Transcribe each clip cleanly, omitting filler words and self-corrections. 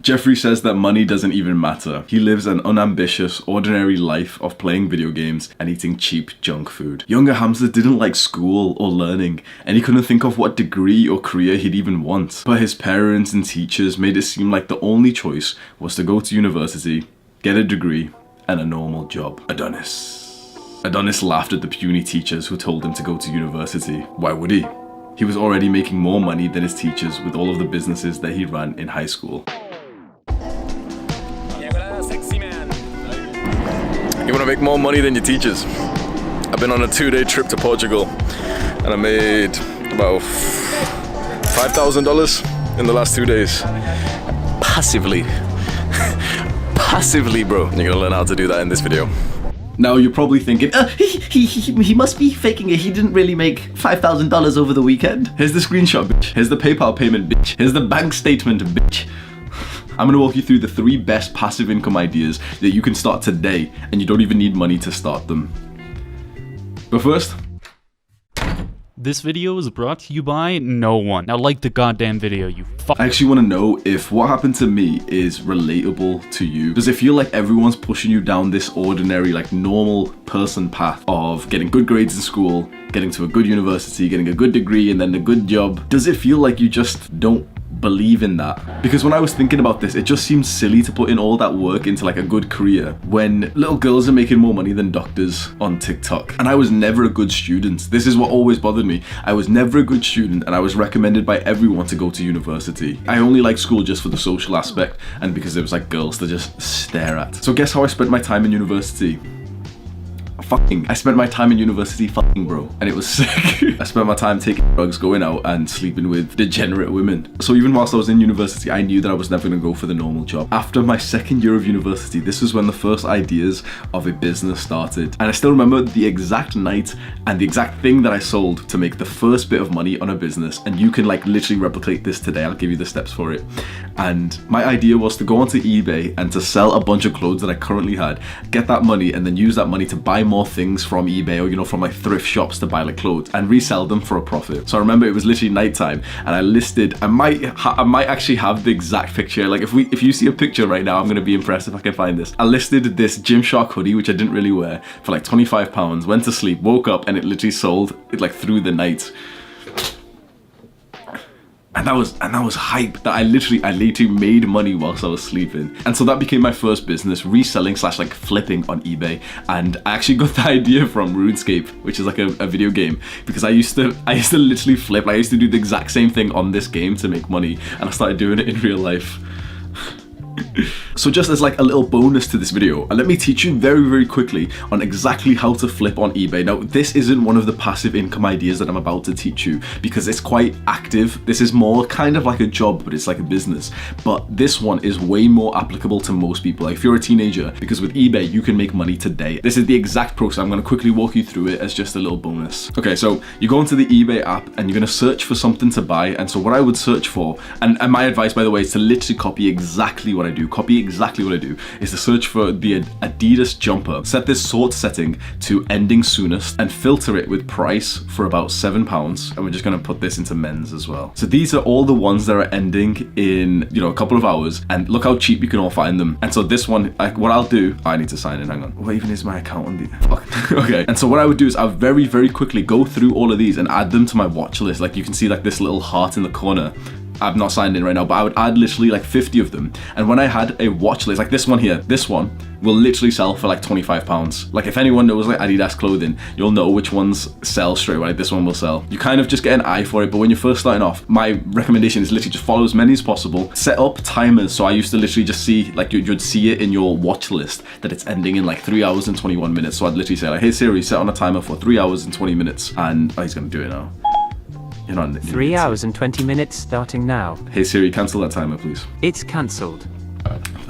Jeffrey says that money doesn't even matter. He lives an unambitious, ordinary life of playing video games and eating cheap junk food. Younger Hamza didn't like school or learning, and he couldn't think of what degree or career he'd even want. But his parents and teachers made it seem like the only choice was to go to university, get a degree, and a normal job. Adonis laughed at the puny teachers who told him to go to university. Why would he? He was already making more money than his teachers with all of the businesses that he ran in high school. You want to make more money than your teachers? I've been on a 2-day trip to Portugal and I made about $5,000 in the last 2 days. Passively. Passively, bro. You're gonna learn how to do that in this video. Now you're probably thinking, he must be faking it. He didn't really make $5,000 over the weekend. Here's the screenshot, bitch. Here's the PayPal payment, bitch. Here's the bank statement, bitch. I'm gonna walk you through the 3 best passive income ideas that you can start today, and you don't even need money to start them. But first, this video is brought to you by no one. Now like the goddamn video, you fuck. I actually want to know if what happened to me is relatable to you. Does it feel like everyone's pushing you down this ordinary, like normal person path of getting good grades in school, getting to a good university, getting a good degree, and then a good job? Does it feel like you just don't believe in that? Because when I was thinking about this, it just seems silly to put in all that work into like a good career when little girls are making more money than doctors on TikTok. And I was never a good student. This is what always bothered me. I was never a good student, and I was recommended by everyone to go to university. I only liked school just for the social aspect and because there was like girls to just stare at. So guess how I spent my time in university? I spent my time in university fucking, bro, and it was sick. I spent my time taking drugs, going out and sleeping with degenerate women. So even whilst I was in university, I knew that I was never gonna go for the normal job. After my 2nd year of university, this was when the first ideas of a business started. And I still remember the exact night and the exact thing that I sold to make the first bit of money on a business. And you can like literally replicate this today. I'll give you the steps for it. And my idea was to go onto eBay and to sell a bunch of clothes that I currently had, get that money, and then use that money to buy more things from eBay or, you know, from like thrift shops to buy like clothes and resell them for a profit. So I remember it was literally nighttime and I listed, I might actually have the exact picture. Like if you see a picture right now, I'm gonna be impressed if I can find this. I listed this Gymshark hoodie, which I didn't really wear, for like £25, went to sleep, woke up, and it literally sold it like through the night. And that was hype. That I literally made money whilst I was sleeping. And so that became my first business, reselling / like flipping on eBay. And I actually got the idea from RuneScape, which is like a video game, because I used to literally flip. I used to do the exact same thing on this game to make money, and I started doing it in real life. So just as like a little bonus to this video, let me teach you very, very quickly on exactly how to flip on eBay. Now, this isn't one of the passive income ideas that I'm about to teach you because it's quite active. This is more kind of like a job, but it's like a business. But this one is way more applicable to most people. Like if you're a teenager, because with eBay, you can make money today. This is the exact process. I'm going to quickly walk you through it as just a little bonus. Okay, so you go into the eBay app and you're going to search for something to buy. And so what I would search for, and my advice, by the way, is to literally copy exactly what I do. Exactly what I do is to search for the Adidas jumper, set this sort setting to ending soonest, and filter it with price for about £7. And we're just going to put this into men's as well. So these are all the ones that are ending in, you know, a couple of hours, and look how cheap you can all find them. And so this one, what I'll do, I need to sign in, hang on. What even is my account on the, fuck. Okay. And so what I would do is I'll very, very quickly go through all of these and add them to my watch list. Like you can see like this little heart in the corner. I've not signed in right now, but I would add literally like 50 of them. And when I had a watch list, like this one here, this one will literally sell for like £25. Like if anyone knows like Adidas clothing, you'll know which ones sell straight away. This one will sell. You kind of just get an eye for it, but when you're first starting off, my recommendation is literally just follow as many as possible. Set up timers. So I used to literally just see, like you'd see it in your watch list that it's ending in like 3 hours and 21 minutes. So I'd literally say like, hey Siri, set on a timer for 3 hours and 20 minutes. And oh, he's gonna do it now. 3 hours and 20 minutes starting now. Hey Siri, cancel that timer, please. It's cancelled.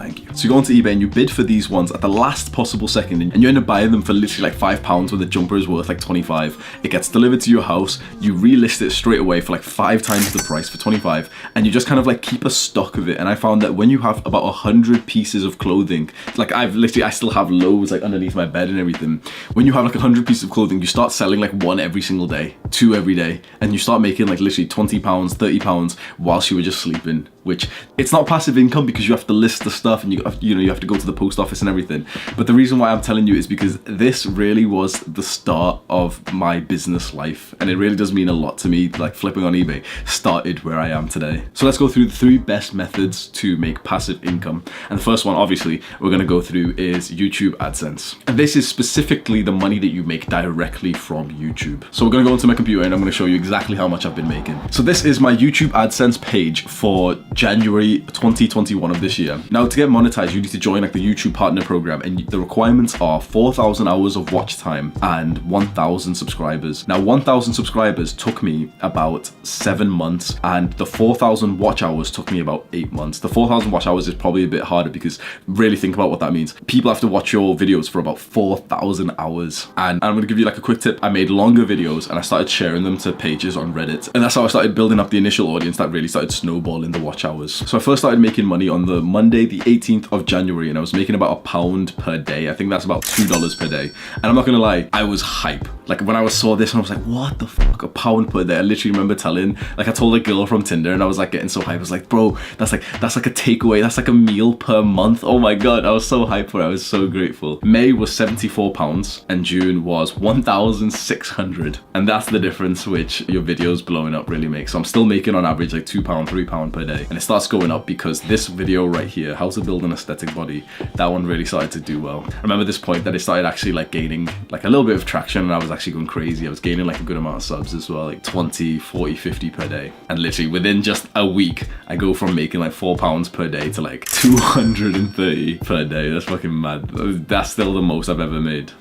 Thank you. So you go onto eBay and you bid for these ones at the last possible second, and you end up buying them for literally like £5 when the jumper is worth like 25. It gets delivered to your house, you relist it straight away for like 5 times the price for 25, and you just kind of like keep a stock of it. And I found that when you have about 100 pieces of clothing, like I still have loads like underneath my bed and everything. When you have like 100 pieces of clothing, you start selling like 1 every single day, 2 every day, and you start making like literally £20, £30 whilst you were just sleeping. Which it's not passive income because you have to list the stuff and you have to go to the post office and everything. But the reason why I'm telling you is because this really was the start of my business life, and it really does mean a lot to me. Like flipping on eBay started where I am today. So let's go through the 3 best methods to make passive income. And the first one, obviously, we're going to go through is YouTube AdSense. And this is specifically the money that you make directly from YouTube. So we're going to go into my computer and I'm going to show you exactly how much I've been making. So this is my YouTube AdSense page for January 2021 of this year. Now, to get monetized, you need to join like the YouTube partner program, and the requirements are 4,000 hours of watch time and 1,000 subscribers. Now, 1,000 subscribers took me about 7 months, and the 4,000 watch hours took me about 8 months. The 4,000 watch hours is probably a bit harder because really think about what that means. People have to watch your videos for about 4,000 hours. And I'm going to give you like a quick tip. I made longer videos and I started sharing them to pages on Reddit, and that's how I started building up the initial audience that really started snowballing the watch hours. So I first started making money on the Monday, the 18th of January, and I was making about £1 per day. I think that's about $2 per day. And I'm not gonna lie, I was hype. Like when I saw this, and I was like, what the fuck, £1 per day? I literally remember I told a girl from Tinder, and I was like getting so hype. I was like, bro, that's like a takeaway. That's like a meal per month. Oh my God, I was so hyped for it. I was so grateful. May was £74 and June was 1,600. And that's the difference which your videos blowing up really makes. So I'm still making on average like £2, £3 per day. And it starts going up because this video right here, how to build an aesthetic body, that one really started to do well. I remember this point that it started actually like gaining like a little bit of traction, and I was actually going crazy. I was gaining like a good amount of subs as well, like 20, 40, 50 per day. And literally within just a week, I go from making like £4 per day to like 230 per day. That's fucking mad. That's still the most I've ever made.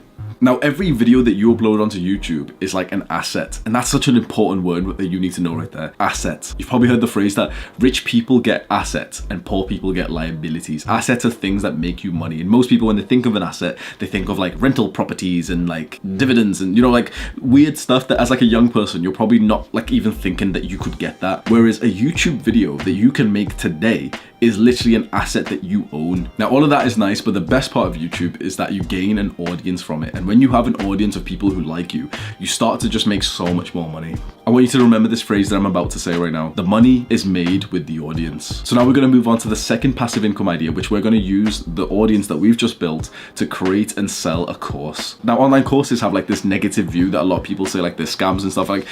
Now, every video that you upload onto YouTube is like an asset. And that's such an important word that you need to know right there. Assets. You've probably heard the phrase that rich people get assets and poor people get liabilities. Assets are things that make you money. And most people, when they think of an asset, they think of like rental properties and like dividends and, you know, like weird stuff that as like a young person, you're probably not like even thinking that you could get that. Whereas a YouTube video that you can make today is literally an asset that you own. Now, all of that is nice, but the best part of YouTube is that you gain an audience from it. And when you have an audience of people who like you, you start to just make so much more money. I want you to remember this phrase that I'm about to say right now. The money is made with the audience. So now we're going to move on to the second passive income idea, which we're going to use the audience that we've just built to create and sell a course. Now, online courses have like this negative view that a lot of people say like they're scams and stuff. Like,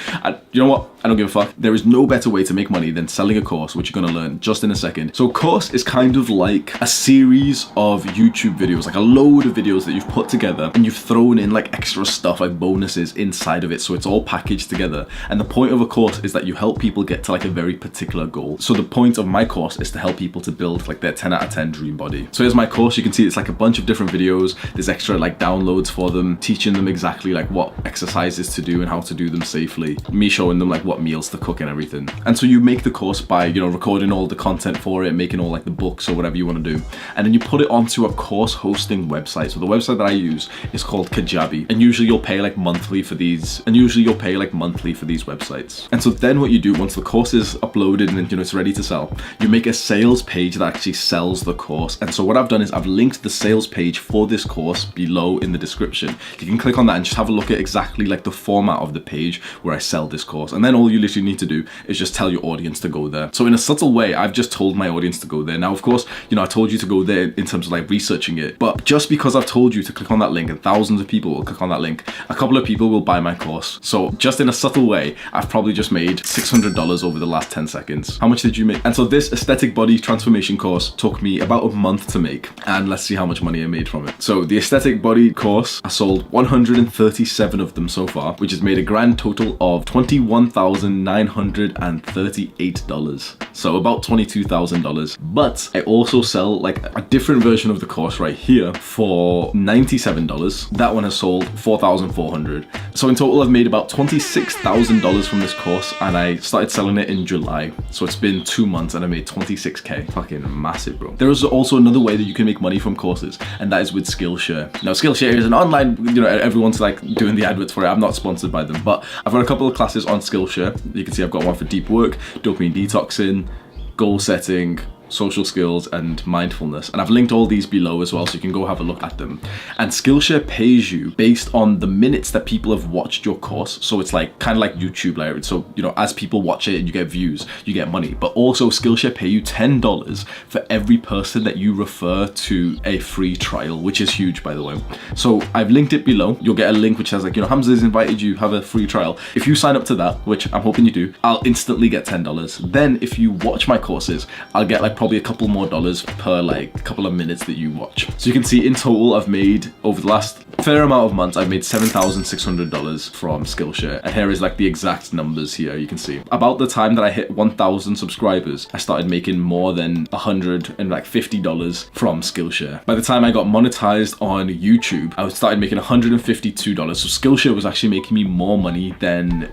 you know what? I don't give a fuck. There is no better way to make money than selling a course, which you're going to learn just in a second. So course is kind of like a series of YouTube videos, like a load of videos that you've put together and you've thrown in like extra stuff, like bonuses inside of it. So it's all packaged together. And the point of a course is that you help people get to like a very particular goal. So the point of my course is to help people to build like their 10 out of 10 dream body. So here's my course. You can see it's like a bunch of different videos. There's extra like downloads for them, teaching them exactly like what exercises to do and how to do them safely. Me showing them like what meals to cook and everything. And so you make the course by, you know, recording all the content for it, making all like the books or whatever you want to do. And then you put it onto a course hosting website. So the website that I use is called Kajabi. And usually you'll pay like monthly for these. Websites. And so then what you do once the course is uploaded and, you know, it's ready to sell, you make a sales page that actually sells the course. And so what I've done is I've linked the sales page for this course below in the description. You can click on that and just have a look at exactly like the format of the page where I sell this course. And then all you literally need to do is just tell your audience to go there. So in a subtle way, I've just told my audience to go there. Now, of course, you know, I told you to go there in terms of like researching it, but just because I've told you to click on that link and thousands of people will click on that link, a couple of people will buy my course. So just in a subtle way, I've probably just made $600 over the last 10 seconds. How much did you make? And so this aesthetic body transformation course took me about a month to make, and let's see how much money I made from it. So the aesthetic body course, I sold 137 of them so far, which has made a grand total of $21,938. So about $22,000. But I also sell like a different version of the course right here for $97. That one has sold $4,400. So in total, I've made about $26,000 $10 from this course and I started selling it in July. So it's been 2 months and I made 26K. Fucking massive, bro. There is also another way that you can make money from courses, and that is with Skillshare. Now, Skillshare is an online, everyone's like doing the adverts for it. I'm not sponsored by them, but I've got a couple of classes on Skillshare. You can see I've got one for deep work, dopamine detoxing, goal setting, social skills, and mindfulness, and I've linked all these below as well, so you can go have a look at them. And Skillshare pays you based on the minutes that people have watched your course, so it's like kind of like YouTube, like, so as people watch it and you get views, you get money. But also Skillshare pay you $10 for every person that you refer to a free trial, which is huge, by the way. So I've linked it below. You'll get a link which says like, Hamza's invited you, have a free trial. If you sign up to that, which I'm hoping you do, I'll instantly get $10. Then if you watch my courses, I'll get like probably a couple more dollars per like couple of minutes that you watch. So you can see in total I've made, over the last fair amount of months, I've made $7,600 from Skillshare. And here is like the exact numbers here, you can see. About the time that I hit 1,000 subscribers, I started making more than $150 from Skillshare. By the time I got monetized on YouTube, I started making $152. So Skillshare was actually making me more money than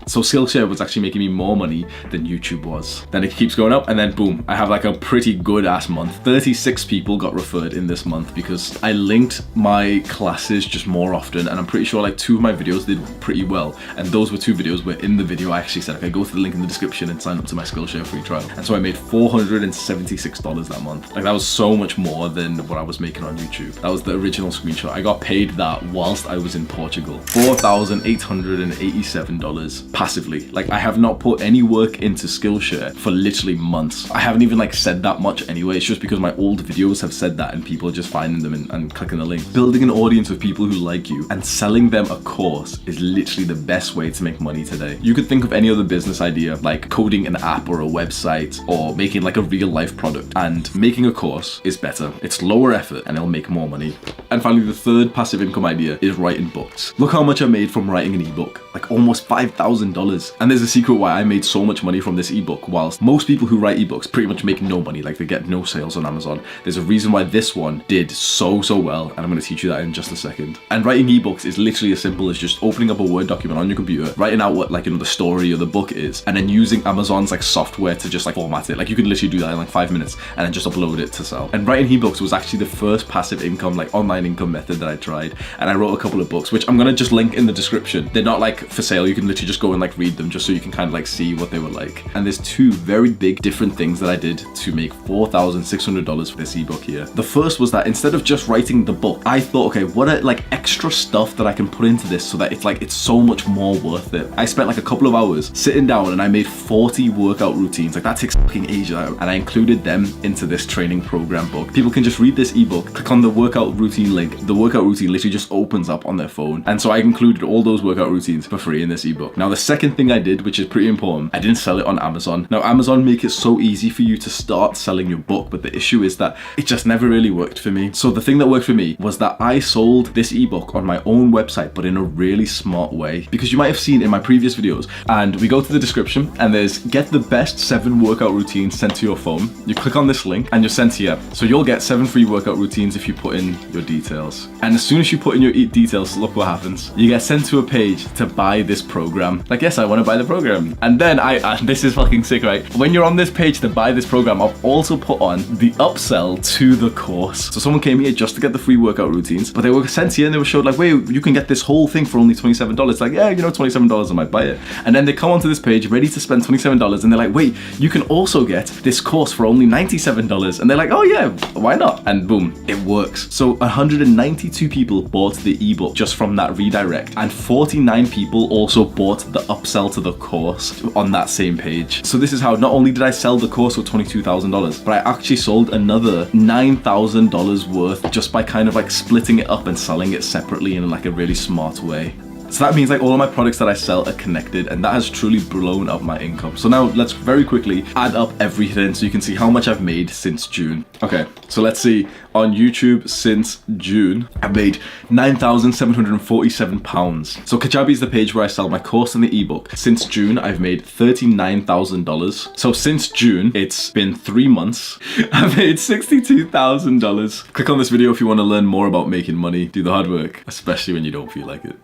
YouTube was. Then it keeps going up, and then boom, I have like a pretty good ass month. 36 people got referred in this month because I linked my classes just more often, and I'm pretty sure like 2 of my videos did pretty well, and those were 2 videos where in the video I actually said, okay, go to the link in the description and sign up to my Skillshare free trial. And so I made $476 that month. Like, that was so much more than what I was making on YouTube. That was the original screenshot. I got paid that whilst I was in Portugal. $4,887 passively. Like, I have not put any work into Skillshare for literally months. I haven't even like said that much anyway. It's just because my old videos have said that and people are just finding them and clicking the link. Building an audience of people who like you and selling them a course is literally the best way to make money today. You could think of any other business idea, like coding an app or a website or making like a real life product, and making a course is better. It's lower effort and it'll make more money. And finally, the third passive income idea is writing books. Look how much I made from writing an ebook, like almost $5,000. And there's a secret why I made so much money from this ebook, whilst most people who write ebooks pretty much make no money, like they get no sales on Amazon. There's a reason why this one did so well, and I'm going to teach you that in just a second. And writing ebooks is literally as simple as just opening up a Word document on your computer, writing out what the story or the book is, and then using Amazon's like software to just like format it. Like, you can literally do that in like 5 minutes and then just upload it to sell. And writing ebooks was actually the first passive income, like online income method that I tried. And I wrote a couple of books, which I'm going to just link in the description. They're not like for sale. You can literally just go and like read them just so you can kind of like see what they were like. And there's 2 very big different things that I did to make $4,600 for this ebook here. The first was that instead of just writing the book, I thought, okay, what are like extra stuff that I can put into this so that it's so much more worth it. I spent like a couple of hours sitting down and I made 40 workout routines. Like, that takes fucking ages, and I included them into this training program book. People can just read this ebook, click on the workout routine link. The workout routine literally just opens up on their phone. And so I included all those workout routines for free in this ebook. Now, the second thing I did, which is pretty important, I didn't sell it on Amazon. Now, Amazon make it so easy for you to start selling your book, but the issue is that it just never really worked for me. So the thing that worked for me was that I sold this ebook on my own website, but in a really smart way. Because you might have seen in my previous videos, and we go to the description and there's get the best 7 workout routines sent to your phone. You click on this link and you're sent here. So you'll get 7 free workout routines if you put in your details. And as soon as you put in your details, look what happens. You get sent to a page to buy this program. Like, yes, I want to buy the program. And then this is fucking sick, right? When you're on this page to buy this program, I've also put on the upsell to the course. So someone came here just to get the free workout routines, but they were sent here and they were showed like, wait, you can get this whole thing for only $27. Like, yeah, $27, I might buy it. And then they come onto this page ready to spend $27 and they're like, wait, you can also get this course for only $97. And they're like, oh yeah, why not? And boom, it works. So 192 people bought the ebook just from that redirect, and 49 people also bought the upsell to the course on that same page. So this is how not only did I sell the course for $22,000, but I actually sold another $9,000 worth just by kind of like splitting it up and selling it separately in like a really smart way. So that means like all of my products that I sell are connected, and that has truly blown up my income. So now let's very quickly add up everything so you can see how much I've made since June. Okay, so let's see. On YouTube since June, I've made £9,747. So Kajabi is the page where I sell my course and the ebook. Since June, I've made $39,000. So since June, it's been 3 months. I've made $62,000. Click on this video if you want to learn more about making money. Do the hard work, especially when you don't feel like it.